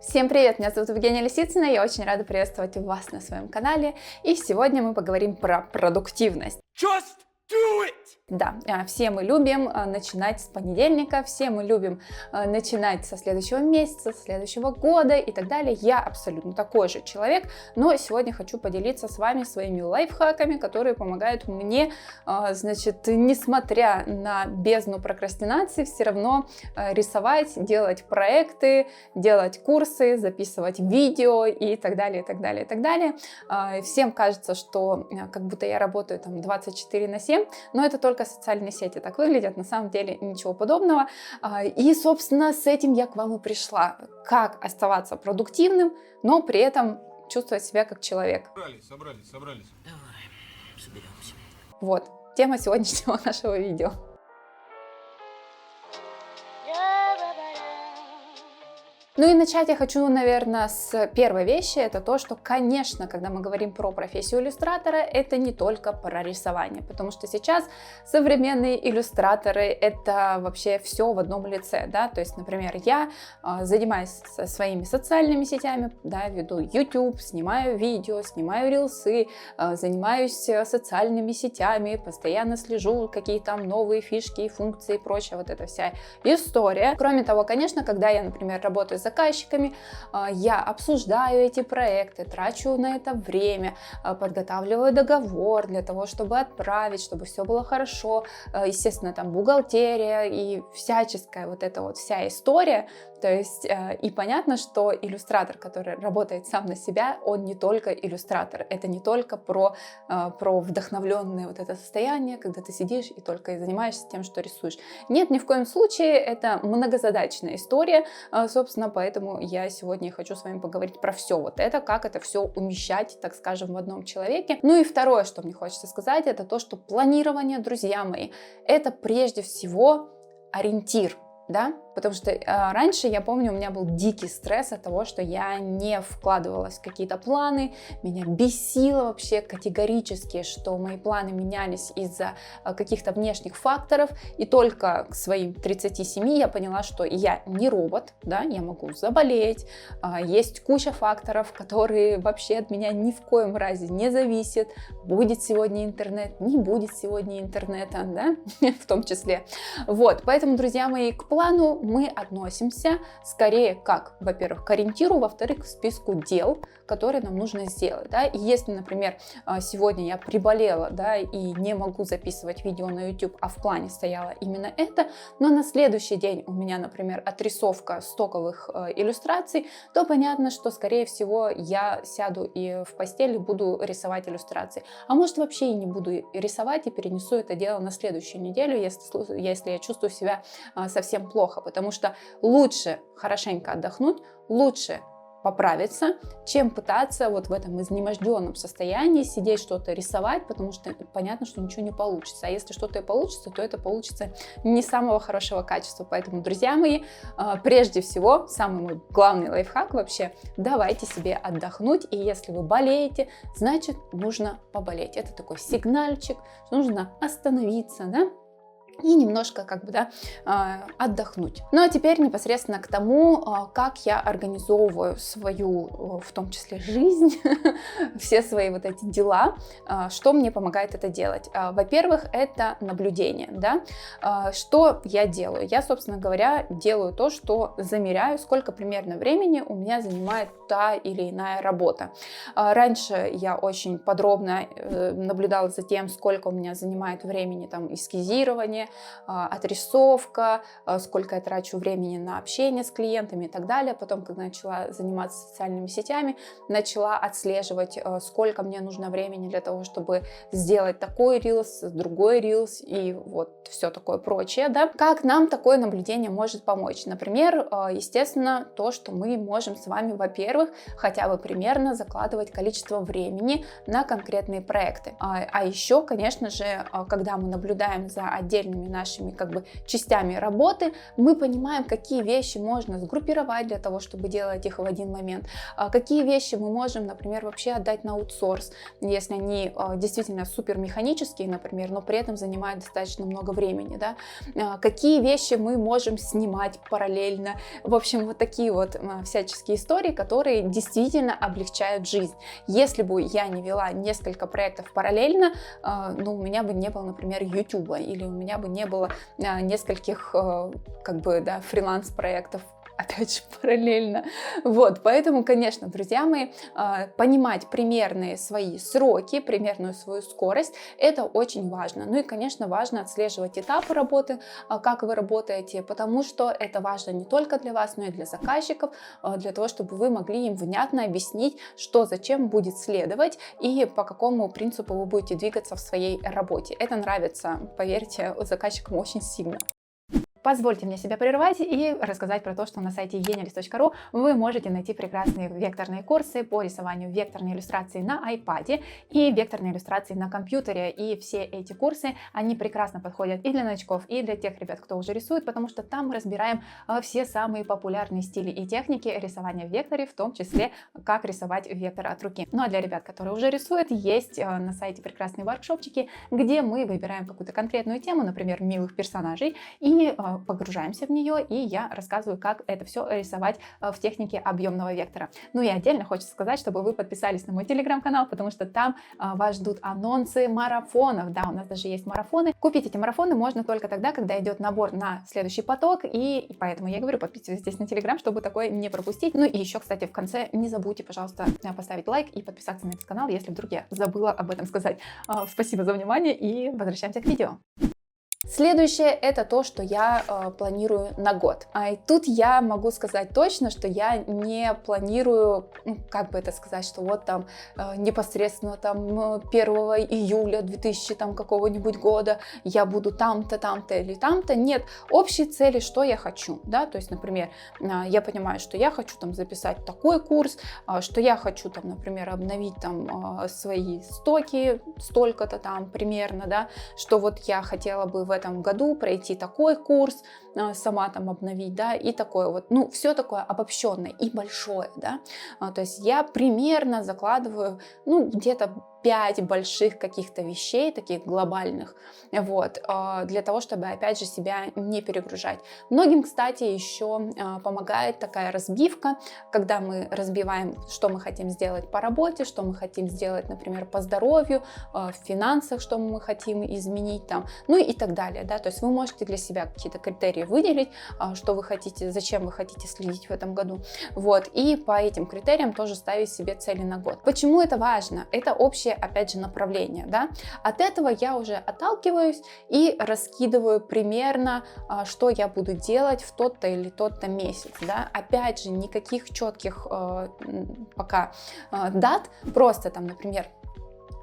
Всем привет, меня зовут Евгения Лисицына, я очень рада приветствовать вас на своем канале, и сегодня мы поговорим про продуктивность. Just do it! Да, все мы любим начинать с понедельника, все мы любим начинать со следующего месяца, со следующего года и так далее. Я абсолютно такой же человек, но сегодня хочу поделиться с вами своими лайфхаками, которые помогают мне, значит, несмотря на бездну прокрастинации, все равно рисовать, делать проекты, делать курсы, записывать видео и так далее, и так далее, и так далее. Всем кажется, что как будто я работаю там 24/7, но это только социальные сети так выглядят, на самом деле ничего подобного. И, собственно, с этим я к вам и пришла. Как оставаться продуктивным, но при этом чувствовать себя как человек. Собрались. Давай, соберемся. Вот, тема сегодняшнего нашего видео. Ну и начать я хочу, наверное, с первой вещи. Это то, что, конечно, когда мы говорим про профессию иллюстратора, это не только про рисование, потому что сейчас современные иллюстраторы — это вообще все в одном лице, да, то есть, например, я занимаюсь своими социальными сетями, да, веду YouTube, снимаю видео, снимаю рилсы, занимаюсь социальными сетями, постоянно слежу, какие там новые фишки и функции и прочее, вот эта вся история. Кроме того, конечно, когда я, например, работаю с заказчиками, я обсуждаю эти проекты, трачу на это время, подготавливаю договор для того, чтобы отправить, чтобы все было хорошо, естественно, там бухгалтерия и всяческая вот эта вот вся история. То есть и понятно, что иллюстратор, который работает сам на себя, он не только иллюстратор, это не только про вдохновленное вот это состояние, когда ты сидишь и только и занимаешься тем, что рисуешь. Нет, ни в коем случае, это многозадачная история, собственно, поэтому я сегодня хочу с вами поговорить про все вот это, как это все умещать, так скажем, в одном человеке. Ну и второе, что мне хочется сказать, это то, что планирование, друзья мои, это прежде всего ориентир. Да? Потому что раньше, я помню, у меня был дикий стресс от того, что я не вкладывалась в какие-то планы, меня бесило вообще категорически, что мои планы менялись из-за каких-то внешних факторов, и только к своим 37 я поняла, что я не робот, да, я могу заболеть, есть куча факторов, которые вообще от меня ни в коем разе не зависят, будет сегодня интернет, не будет сегодня интернета, да, в том числе. Вот, поэтому, друзья мои, к плану мы относимся скорее как, во-первых, к ориентиру, во-вторых, к списку дел, которые нам нужно сделать, да, и если, например, сегодня я приболела, да, и не могу записывать видео на YouTube, а в плане стояло именно это, но на следующий день у меня, например, отрисовка стоковых иллюстраций, то понятно, что, скорее всего, я сяду и в постели буду рисовать иллюстрации, а может, вообще и не буду рисовать и перенесу это дело на следующую неделю, если я чувствую себя совсем плохо, потому что лучше хорошенько отдохнуть, лучше поправиться, чем пытаться вот в этом изнеможденном состоянии сидеть что-то рисовать, потому что понятно, что ничего не получится. А если что-то и получится, то это получится не самого хорошего качества. Поэтому, друзья мои, прежде всего, самый мой главный лайфхак вообще, давайте себе отдохнуть. И если вы болеете, значит, нужно поболеть. Это такой сигнальчик, что нужно остановиться, да? И немножко как бы, да, отдохнуть. Ну а теперь непосредственно к тому, как я организовываю свою, в том числе, жизнь, все свои вот эти дела, что мне помогает это делать. Во-первых, это наблюдение, да. Что я делаю? Я, собственно говоря, делаю то, что замеряю, сколько примерно времени у меня занимает та или иная работа. Раньше я очень подробно наблюдала за тем, сколько у меня занимает времени там эскизирование, отрисовка, сколько я трачу времени на общение с клиентами и так далее. Потом, когда начала заниматься социальными сетями, начала отслеживать, сколько мне нужно времени для того, чтобы сделать такой рилс, другой рилс и вот все такое прочее. Да? Как нам такое наблюдение может помочь? Например, естественно, то, что мы можем с вами, во-первых, хотя бы примерно закладывать количество времени на конкретные проекты. А еще, конечно же, когда мы наблюдаем за отдельными отдельными нашими как бы частями работы, мы понимаем, какие вещи можно сгруппировать для того, чтобы делать их в один момент, какие вещи мы можем, например, вообще отдать на аутсорс, если они действительно супер механические, например, но при этом занимают достаточно много времени, да, какие вещи мы можем снимать параллельно. В общем, вот такие вот всяческие истории, которые действительно облегчают жизнь. Если бы я не вела несколько проектов параллельно, ну, у меня бы не было, например, YouTube, или у меня бы не было нескольких, как бы, да, фриланс-проектов, опять же, параллельно. Вот, поэтому, конечно, друзья мои, понимать примерные свои сроки, примерную свою скорость, это очень важно. Ну и, конечно, важно отслеживать этапы работы, как вы работаете, потому что это важно не только для вас, но и для заказчиков, для того, чтобы вы могли им внятно объяснить, что зачем будет следовать и по какому принципу вы будете двигаться в своей работе. Это нравится, поверьте, заказчикам очень сильно. Позвольте мне себя прервать и рассказать про то, что на сайте evgenialist.ru вы можете найти прекрасные векторные курсы по рисованию векторной иллюстрации на iPad и векторной иллюстрации на компьютере. И все эти курсы, они прекрасно подходят и для новичков, и для тех ребят, кто уже рисует, потому что там мы разбираем все самые популярные стили и техники рисования в векторе, в том числе, как рисовать вектор от руки. Ну а для ребят, которые уже рисуют, есть на сайте прекрасные воркшопчики, где мы выбираем какую-то конкретную тему, например, милых персонажей, и погружаемся в нее, и я рассказываю, как это все рисовать в технике объемного вектора. Ну и отдельно хочется сказать, чтобы вы подписались на мой телеграм-канал, потому что там вас ждут анонсы марафонов. Да, у нас даже есть марафоны. Купить эти марафоны можно только тогда, когда идет набор на следующий поток, и поэтому я говорю, подписывайтесь здесь на телеграм, чтобы такое не пропустить. Ну и еще, кстати, в конце не забудьте, пожалуйста, поставить лайк и подписаться на этот канал, если вдруг я забыла об этом сказать. Спасибо за внимание и возвращаемся к видео. Следующее это то, что я планирую на год. И тут я могу сказать точно, что я не планирую, ну, как бы это сказать, что вот там непосредственно там 1 июля 2000 там какого-нибудь года я буду там-то, там-то или там-то. Нет, общие цели, что я хочу, да, то есть, например, я понимаю, что я хочу там записать такой курс, что я хочу там, например, обновить там свои стоки, столько-то там примерно, да, что вот я хотела бы в этом году пройти такой курс, сама там обновить, да, и такое вот, ну, все такое обобщенное и большое, да, то есть я примерно закладываю, ну, где-то 5 больших каких-то вещей, таких глобальных, вот, для того, чтобы, опять же, себя не перегружать. Многим, кстати, еще помогает такая разбивка, когда мы разбиваем, что мы хотим сделать по работе, что мы хотим сделать, например, по здоровью, в финансах, что мы хотим изменить там, ну и так далее, да, то есть вы можете для себя какие-то критерии выделить, что вы хотите, зачем вы хотите следить в этом году, вот, и по этим критериям тоже ставить себе цели на год. Почему это важно? Это общее, опять же, направление, да, от этого я уже отталкиваюсь и раскидываю примерно, что я буду делать в тот-то или тот-то месяц, да, опять же, никаких четких пока дат, просто там, например,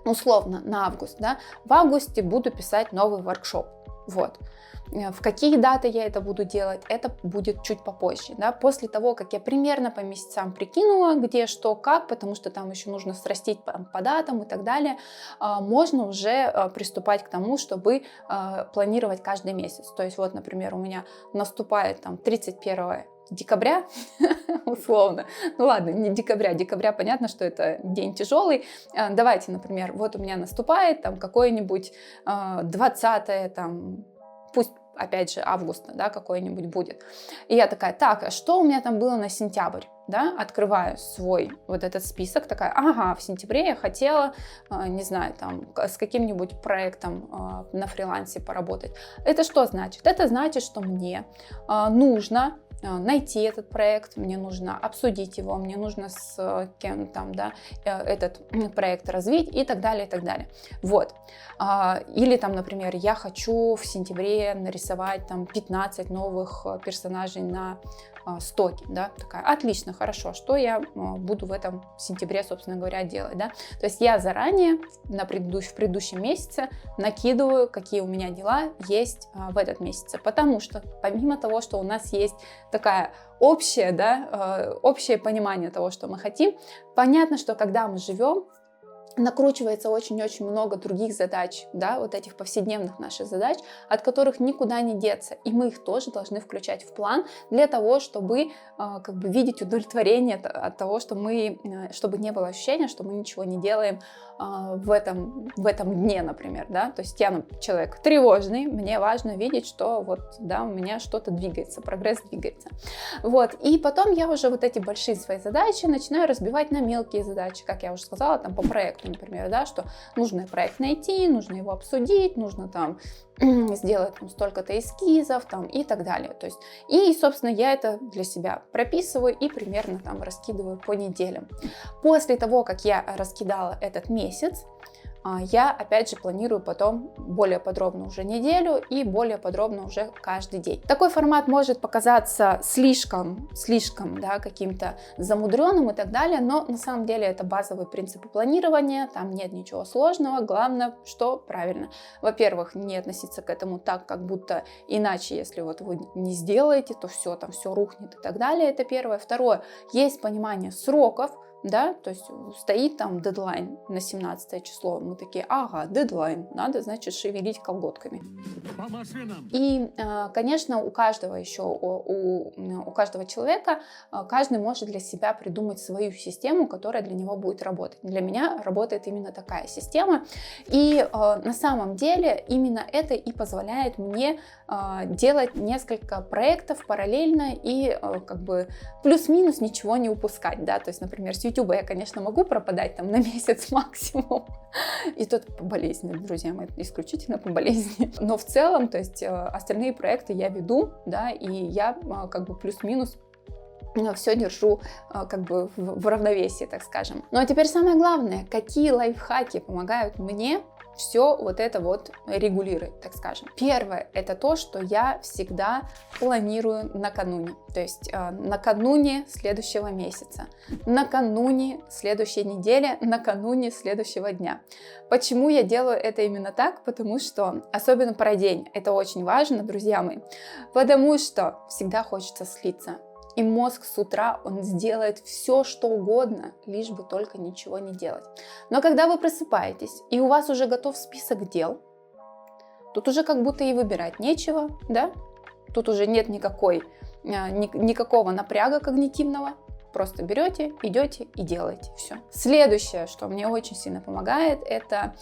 условно на август, да, в августе буду писать новый воркшоп, вот. В какие даты я это буду делать, это будет чуть попозже, да, после того, как я примерно по месяцам прикинула, где, что, как, потому что там еще нужно срастить по датам и так далее, можно уже приступать к тому, чтобы планировать каждый месяц. То есть вот, например, у меня наступает там 31 декабря, условно, ну ладно, не декабря понятно, что это день тяжелый, давайте, например, вот у меня наступает там какое-нибудь 20 там, пусть опять же августа, да, какой-нибудь будет. И я такая, так, а что у меня там было на сентябрь? Да, открываю свой вот этот список, такая, ага, в сентябре я хотела, не знаю, там, с каким-нибудь проектом на фрилансе поработать. Это что значит? Это значит, что мне нужно найти этот проект, мне нужно обсудить его, мне нужно с кем там, да, этот проект развить и так далее, и так далее. Вот. Или там, например, я хочу в сентябре нарисовать там 15 новых персонажей на стоки, да, такая, отлично, хорошо, что я буду в этом сентябре, собственно говоря, делать, да, то есть я заранее в предыдущем месяце накидываю, какие у меня дела есть в этот месяц, потому что помимо того, что у нас есть такая общая, да, общее понимание того, что мы хотим, понятно, что когда мы живем накручивается очень-очень много других задач, да, вот этих повседневных наших задач, от которых никуда не деться, и мы их тоже должны включать в план для того, чтобы как бы видеть удовлетворение от того, что мы, чтобы не было ощущения, что мы ничего не делаем в этом дне, например, да, то есть я человек тревожный, мне важно видеть, что вот, да, у меня что-то двигается, прогресс двигается, вот, и потом я уже вот эти большие свои задачи начинаю разбивать на мелкие задачи, как я уже сказала, там по проекту, например, да, что нужно проект найти, нужно его обсудить, нужно там сделать там столько-то эскизов там, и так далее. То есть, и, собственно, я это для себя прописываю и примерно там раскидываю по неделям. После того, как я раскидала этот месяц, я опять же планирую потом более подробно уже неделю и более подробно уже каждый день. Такой формат может показаться слишком, да, каким-то замудренным и так далее, но на самом деле это базовые принципы планирования, там нет ничего сложного, главное, что правильно. Во-первых, не относиться к этому так, как будто иначе, если вот вы не сделаете, то все, там все рухнет и так далее, это первое. Второе, есть понимание сроков, да, то есть стоит там дедлайн на 17 число, мы такие, ага, дедлайн, надо, значит, шевелить колготками. И, конечно, у каждого еще, у каждого человека, каждый может для себя придумать свою систему, которая для него будет работать. Для меня работает именно такая система, и на самом деле именно это и позволяет мне делать несколько проектов параллельно и как бы плюс-минус ничего не упускать, да, то есть, например, с YouTube я, конечно, могу пропадать там на месяц максимум, и тут по болезни, друзья мои, исключительно по болезни, но в целом, то есть, остальные проекты я веду, да, и я как бы плюс-минус все держу как бы в равновесии, так скажем. Ну а теперь самое главное, какие лайфхаки помогают мне все вот это вот регулировать, так скажем. Первое, это то, что я всегда планирую накануне, то есть накануне следующего месяца, накануне следующей недели, накануне следующего дня. Почему я делаю это именно так? Потому что, особенно про день, это очень важно, друзья мои, потому что всегда хочется слиться. И мозг с утра, он сделает все, что угодно, лишь бы только ничего не делать. Но когда вы просыпаетесь, и у вас уже готов список дел, тут уже как будто и выбирать нечего, да? Тут уже нет никакого напряга когнитивного. Просто берете, идете и делаете все. Следующее, что мне очень сильно помогает, это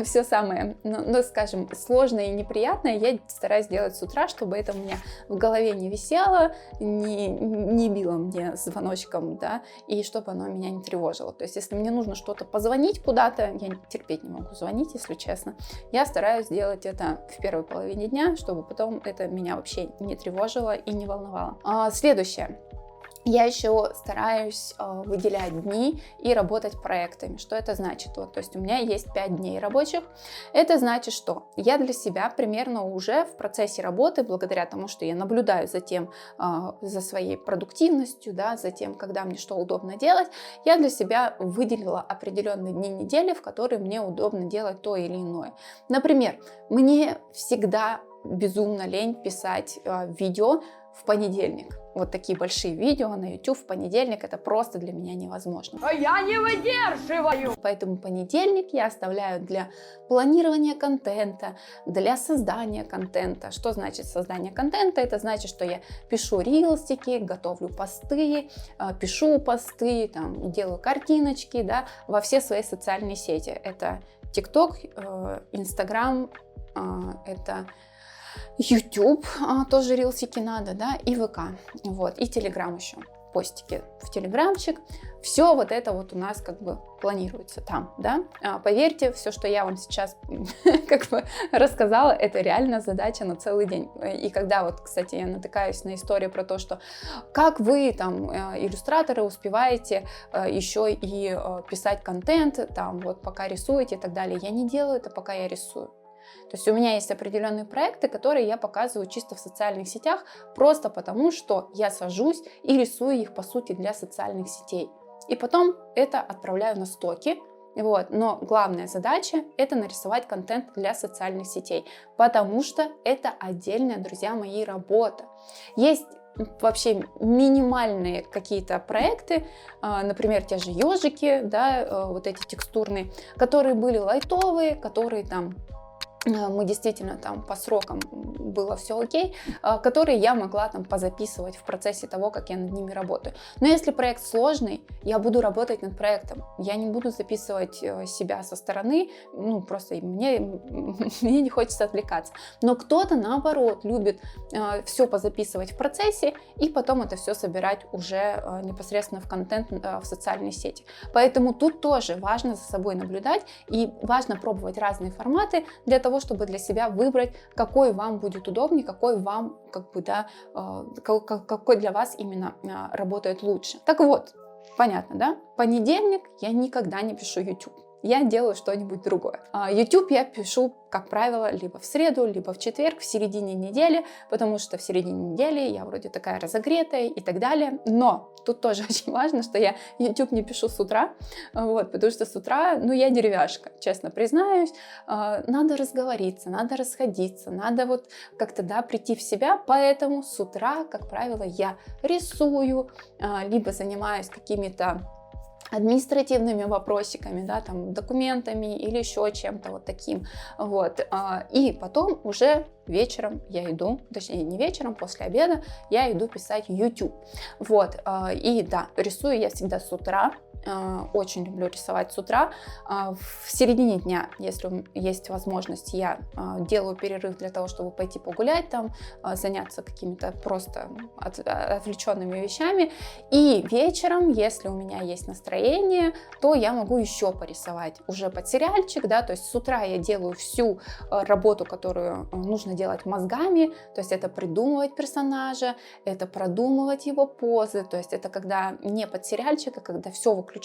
все самое, ну, скажем, сложное и неприятное я стараюсь делать с утра, чтобы это у меня в голове не висело, не било мне звоночком, да, и чтобы оно меня не тревожило. То есть, если мне нужно что-то позвонить куда-то, я терпеть не могу звонить, если честно, я стараюсь делать это в первой половине дня, чтобы потом это меня вообще не тревожило и не волновало. Следующее. Я еще стараюсь выделять дни и работать проектами. Что это значит? Вот, то есть у меня есть 5 дней рабочих. Это значит, что я для себя примерно уже в процессе работы, благодаря тому, что я наблюдаю за тем, за своей продуктивностью, да, за тем, когда мне что удобно делать, я для себя выделила определенные дни недели, в которые мне удобно делать то или иное. Например, мне всегда безумно лень писать видео в понедельник. Вот такие большие видео на YouTube в понедельник, это просто для меня невозможно. А я не выдерживаю! Поэтому понедельник я оставляю для планирования контента, для создания контента. Что значит создание контента? Это значит, что я пишу рилсики, готовлю посты, пишу посты, там, делаю картиночки, да, во все свои социальные сети. Это TikTok, Instagram, это YouTube, тоже рилсики надо, да, и ВК, вот, и Telegram еще, постики в Телеграмчик. Все вот это вот у нас как бы планируется там, да. Поверьте, все, что я вам сейчас как бы рассказала, это реально задача на целый день. И когда вот, кстати, я натыкаюсь на историю про то, что как вы там, иллюстраторы, успеваете еще и писать контент, там вот пока рисуете и так далее, я не делаю это, пока я рисую. То есть у меня есть определенные проекты, которые я показываю чисто в социальных сетях, просто потому, что я сажусь и рисую их, по сути, для социальных сетей. И потом это отправляю на стоки. Вот. Но главная задача – это нарисовать контент для социальных сетей, потому что это отдельная, друзья мои, работа. Есть вообще минимальные какие-то проекты, например, те же ежики, да, вот эти текстурные, которые были лайтовые, которые там мы действительно там по срокам было все окей, которые я могла там позаписывать в процессе того, как я над ними работаю. Но если проект сложный, я буду работать над проектом. Я не буду записывать себя со стороны, ну просто мне не хочется отвлекаться. Но кто-то наоборот любит все позаписывать в процессе и потом это все собирать уже непосредственно в контент в социальной сети. Поэтому тут тоже важно за собой наблюдать и важно пробовать разные форматы для того, чтобы для себя выбрать, какой вам будет удобнее, какой вам, какой для вас именно работает лучше. Так вот, понятно, да? Понедельник я никогда не пишу YouTube. Я делаю что-нибудь другое. YouTube я пишу, как правило, либо в среду, либо в четверг, в середине недели, потому что в середине недели я вроде такая разогретая и так далее. Но тут тоже очень важно, что я YouTube не пишу с утра, вот, потому что с утра, я деревяшка, честно признаюсь. Надо разговориться, надо расходиться, надо вот как-то, прийти в себя, поэтому с утра, как правило, я рисую, либо занимаюсь какими-то административными вопросиками, там, документами или еще чем-то вот таким, вот, и потом уже вечером я иду, точнее не вечером, после обеда я иду писать YouTube, вот, и да, рисую я всегда с утра, очень люблю рисовать с утра. В середине дня, если есть возможность, я делаю перерыв для того, чтобы пойти погулять, там, заняться какими-то просто отвлеченными вещами. И вечером, если у меня есть настроение, то я могу еще порисовать уже под сериальчик, да, то есть с утра я делаю всю работу, которую нужно делать мозгами, то есть это придумывать персонажа, это продумывать его позы, то есть это когда не под сериальчик, а когда все выключается,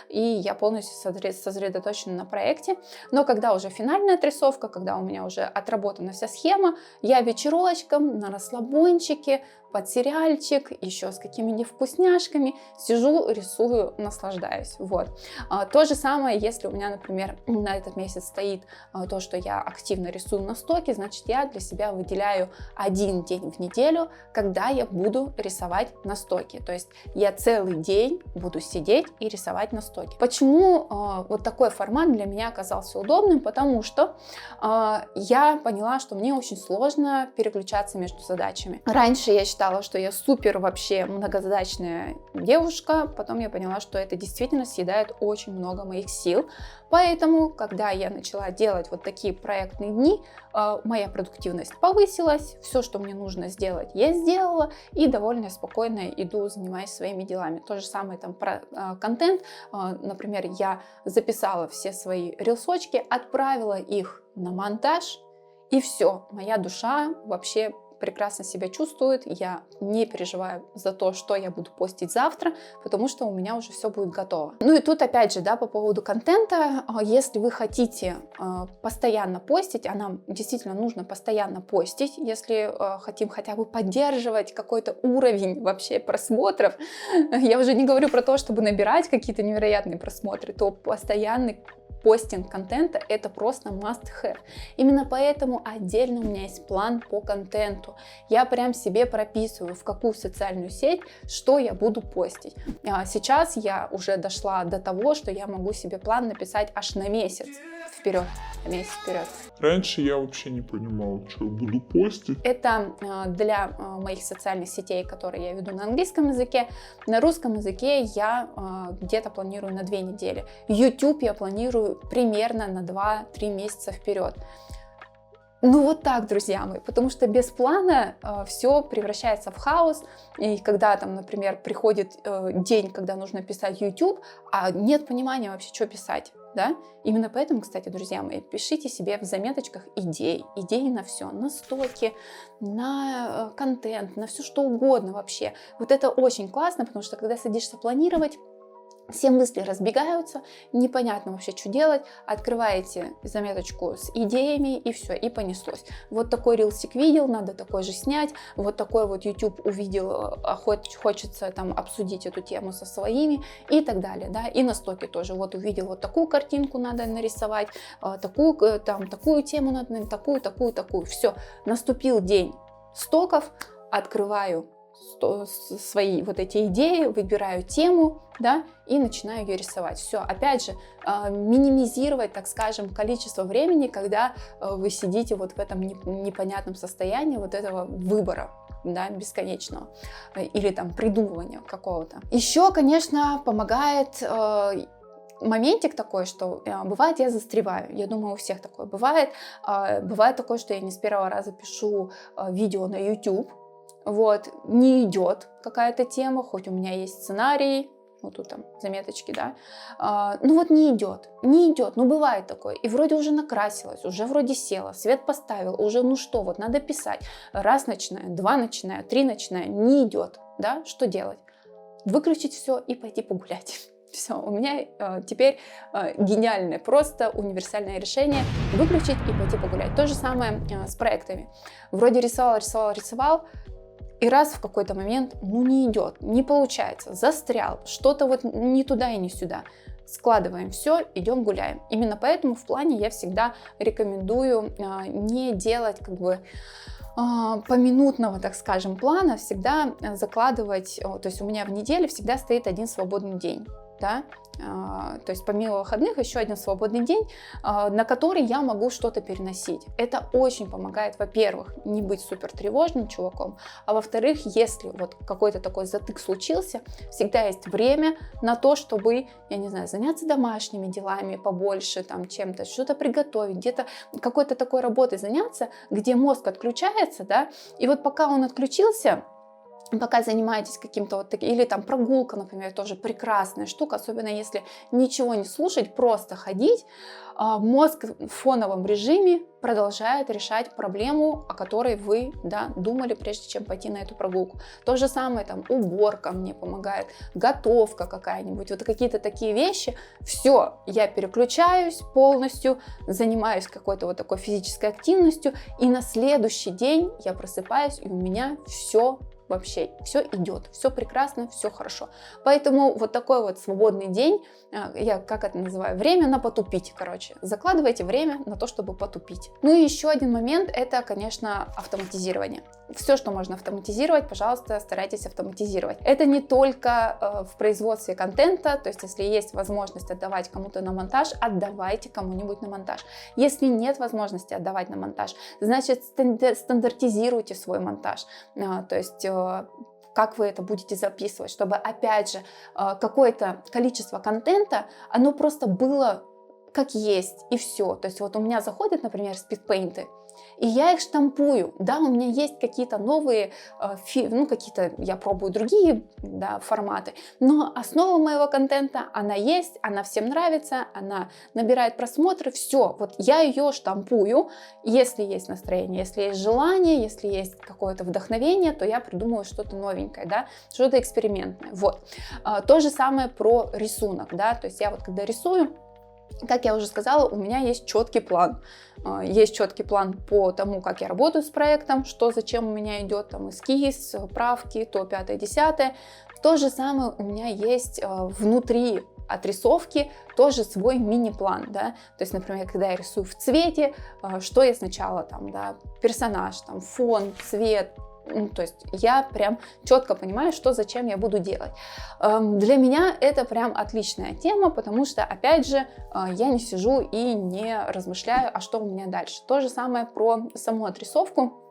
и я полностью сосредоточена на проекте. Но когда уже финальная отрисовка, когда у меня уже отработана вся схема, я вечерочком на расслабончике, под сериальчик, еще с какими-нибудь вкусняшками сижу, рисую, наслаждаюсь. Вот. То же самое, если у меня, например, на этот месяц стоит то, что я активно рисую на стоке, значит, я для себя выделяю один день в неделю, когда я буду рисовать на стоке. То есть я целый день буду сидеть и рисовать на стоке. Почему вот такой формат для меня оказался удобным? Потому что я поняла, что мне очень сложно переключаться между задачами. Раньше я считала, что я супер вообще многозадачная девушка, потом я поняла, что это действительно съедает очень много моих сил. Поэтому, когда я начала делать вот такие проектные дни, моя продуктивность повысилась, все, что мне нужно сделать, я сделала, и довольно спокойно иду, занимаюсь своими делами. То же самое там про контент. Например, я записала все свои рилсочки, отправила их на монтаж, и все, моя душа вообще прекрасно себя чувствует, я не переживаю за то, что я буду постить завтра, потому что у меня уже все будет готово. Ну и тут опять же, по поводу контента, если вы хотите постоянно постить, а нам действительно нужно постоянно постить, если хотим хотя бы поддерживать какой-то уровень вообще просмотров, я уже не говорю про то, чтобы набирать какие-то невероятные просмотры, то постоянный постинг контента — это просто must have. Именно поэтому отдельно у меня есть план по контенту. Я прям себе прописываю, в какую социальную сеть, что я буду постить. Сейчас я уже дошла до того, что я могу себе план написать аж на месяц вперед. Месяц вперед. Раньше я вообще не понимал, что я буду постить. Это для моих социальных сетей, которые я веду на английском языке. На русском языке я где-то планирую на 2 недели. YouTube я планирую примерно на 2-3 месяца вперед. Ну вот так, друзья мои, потому что без плана все превращается в хаос, и когда там, например, приходит день, когда нужно писать YouTube, а нет понимания вообще, что писать, да? Именно поэтому, кстати, друзья мои, пишите себе в заметочках идеи на все, на стоки, на контент, на все что угодно вообще. Вот это очень классно, потому что когда садишься планировать, все мысли разбегаются, непонятно вообще, что делать. Открываете заметочку с идеями, и все, и понеслось. Вот такой рилсик видел, надо такой же снять. Вот такой вот YouTube увидел, хочется там обсудить эту тему со своими и так далее, да. И на стоке тоже. Вот увидел вот такую картинку, надо нарисовать, такую тему надо, такую. Все, наступил день стоков, открываю свои вот эти идеи, выбираю тему, да, и начинаю ее рисовать. Все, опять же, минимизировать, так скажем, количество времени, когда вы сидите вот в этом непонятном состоянии вот этого выбора, да, бесконечного, или там придумывания какого-то. Еще, конечно, помогает моментик такой, что бывает, я застреваю. Я думаю, у всех такое бывает. Бывает такое, что я не с первого раза пишу видео на YouTube. Вот, не идет какая-то тема, хоть у меня есть сценарий, вот тут там заметочки, да, ну вот не идет, ну бывает такое, и вроде уже накрасилась, уже вроде села, свет поставил, уже ну что, вот надо писать, раз начинаю, два начинаю, три начинаю, не идет, да, что делать? Выключить все и пойти погулять. Все, у меня теперь гениальное, просто универсальное решение — выключить и пойти погулять. То же самое с проектами. Вроде рисовал, и раз в какой-то момент, ну не идет, не получается, застрял, что-то вот не туда и не сюда. Складываем все, идем гуляем. Именно поэтому в плане я всегда рекомендую не делать как бы поминутного, так скажем, плана, всегда закладывать, то есть у меня в неделе всегда стоит один свободный день. Да? То есть помимо выходных еще один свободный день, на который я могу что-то переносить. Это очень помогает, во-первых, не быть супер тревожным чуваком, а во-вторых, если вот какой-то такой затык случился, всегда есть время на то, чтобы, я не знаю, заняться домашними делами побольше, там чем-то, что-то приготовить, где-то какой-то такой работой заняться, где мозг отключается, да, и вот пока он отключился, пока занимаетесь каким-то вот таким, или там прогулка, например, тоже прекрасная штука, особенно если ничего не слушать, просто ходить, мозг в фоновом режиме продолжает решать проблему, о которой вы, да, думали, прежде чем пойти на эту прогулку. То же самое, там, уборка мне помогает, готовка какая-нибудь, вот какие-то такие вещи. Все, я переключаюсь полностью, занимаюсь какой-то вот такой физической активностью, и на следующий день я просыпаюсь, и у меня все вообще, все идет, все прекрасно, все хорошо. Поэтому вот такой вот свободный день, я как это называю, время на потупить, короче. Закладывайте время на то, чтобы потупить. Ну и еще один момент, это, конечно, автоматизирование. Все, что можно автоматизировать, пожалуйста, старайтесь автоматизировать. Это не только в производстве контента, то есть если есть возможность отдавать кому-то на монтаж, отдавайте кому-нибудь на монтаж. Если нет возможности отдавать на монтаж, значит стандартизируйте свой монтаж. То есть как вы это будете записывать, чтобы, опять же, какое-то количество контента, оно просто было как есть, и все. То есть вот у меня заходят, например, спидпейнты, и я их штампую. Да, у меня есть какие-то новые, какие-то, я пробую другие, да, форматы, но основа моего контента, она есть, она всем нравится, она набирает просмотры, все, вот я ее штампую, если есть настроение, если есть желание, если есть какое-то вдохновение, то я придумываю что-то новенькое, да, что-то экспериментное, вот. То же самое про рисунок, да, то есть я вот когда рисую, как я уже сказала, у меня есть четкий план. Есть четкий план по тому, как я работаю с проектом, что зачем у меня идет, там эскиз, правки, то, 5, 10. То же самое у меня есть внутри отрисовки тоже свой мини-план, да, то есть, например, когда я рисую в цвете, что я сначала там, да, персонаж, там, фон, цвет, то есть я прям четко понимаю, что зачем я буду делать. Для меня это прям отличная тема, потому что, опять же, я не сижу и не размышляю, а что у меня дальше. То же самое про саму отрисовку.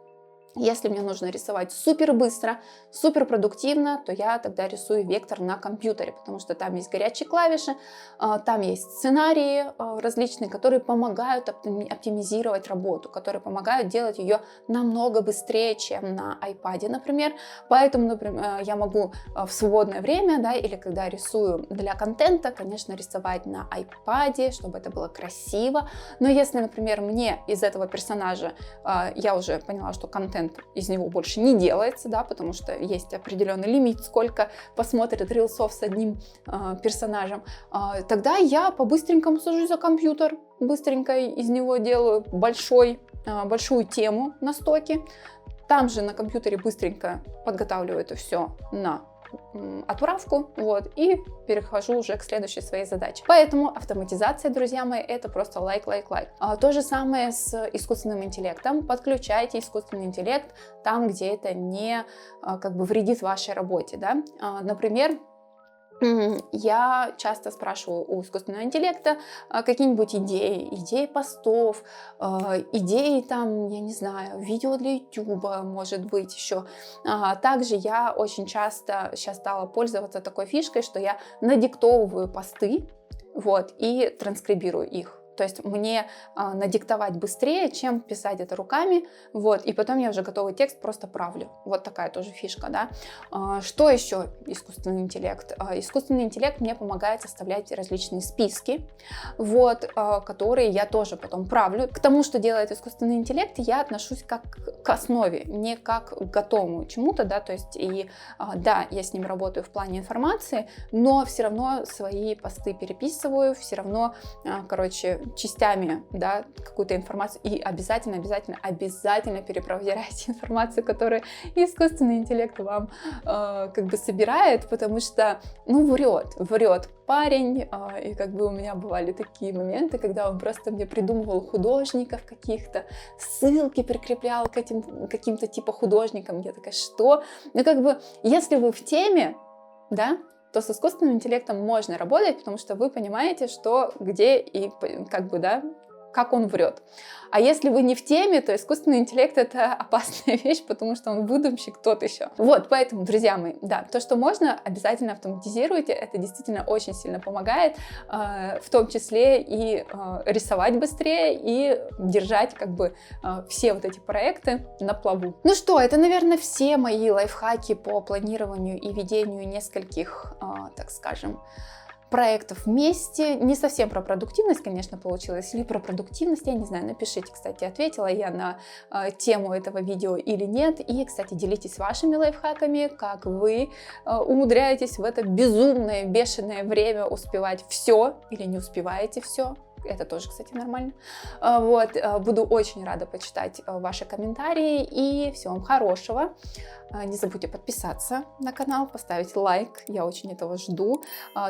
Если мне нужно рисовать супер быстро, супер продуктивно, то я тогда рисую вектор на компьютере, потому что там есть горячие клавиши, там есть сценарии различные, которые помогают оптимизировать работу, которые помогают делать ее намного быстрее, чем на iPad, например. Поэтому, например, я могу в свободное время, да, или когда рисую для контента, конечно, рисовать на iPad, чтобы это было красиво. Но если, например, мне из этого персонажа, я уже поняла, что контент из него больше не делается, да, потому что есть определенный лимит, сколько посмотрит рилсов с одним персонажем, тогда я по-быстренькому сажусь за компьютер, быстренько из него делаю большую тему на стоке, там же на компьютере быстренько подготавливаю это все на отправку, вот, и перехожу уже к следующей своей задаче. Поэтому автоматизация, друзья мои, это просто лайк. То же самое с искусственным интеллектом. Подключайте искусственный интеллект там, где это не как бы вредит вашей работе, да. Например, я часто спрашиваю у искусственного интеллекта какие-нибудь идеи постов, идеи там, я не знаю, видео для YouTube, может быть, еще. Также я очень часто сейчас стала пользоваться такой фишкой, что я надиктовываю посты, вот, и транскрибирую их. То есть мне надиктовать быстрее, чем писать это руками, вот, и потом я уже готовый текст просто правлю. Вот такая тоже фишка, да. Что еще искусственный интеллект? Искусственный интеллект мне помогает составлять различные списки, вот, которые я тоже потом правлю. К тому, что делает искусственный интеллект, я отношусь как к основе, не как к готовому чему-то, да, то есть, и да, я с ним работаю в плане информации, но все равно свои посты переписываю, все равно, короче, частями, да, какую-то информацию, и обязательно перепроверяйте информацию, которую искусственный интеллект вам как бы собирает, потому что, ну, врет парень, и как бы у меня бывали такие моменты, когда он просто мне придумывал художников каких-то, ссылки прикреплял к этим каким-то типа художникам, я такая, что? Ну, как бы, если вы в теме, да, то с искусственным интеллектом можно работать, потому что вы понимаете, что, где и как бы, да, как он врет. А если вы не в теме, то искусственный интеллект — это опасная вещь, потому что он выдумщик тот еще. Вот, поэтому, друзья мои, да, то, что можно, обязательно автоматизируйте, это действительно очень сильно помогает, в том числе и рисовать быстрее, и держать как бы все вот эти проекты на плаву. Ну что, это, наверное, все мои лайфхаки по планированию и ведению нескольких, так скажем, проектов вместе. Не совсем про продуктивность, конечно, получилось, или про продуктивность, я не знаю, напишите, кстати, ответила я на тему этого видео или нет, и, кстати, делитесь вашими лайфхаками, как вы умудряетесь в это безумное, бешеное время успевать все или не успеваете все. Это тоже, кстати, нормально. Вот, буду очень рада почитать ваши комментарии, и всего вам хорошего. Не забудьте подписаться на канал, поставить лайк, я очень этого жду.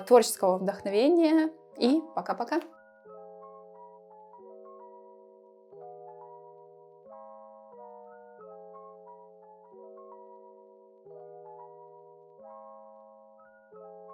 Творческого вдохновения, и пока-пока!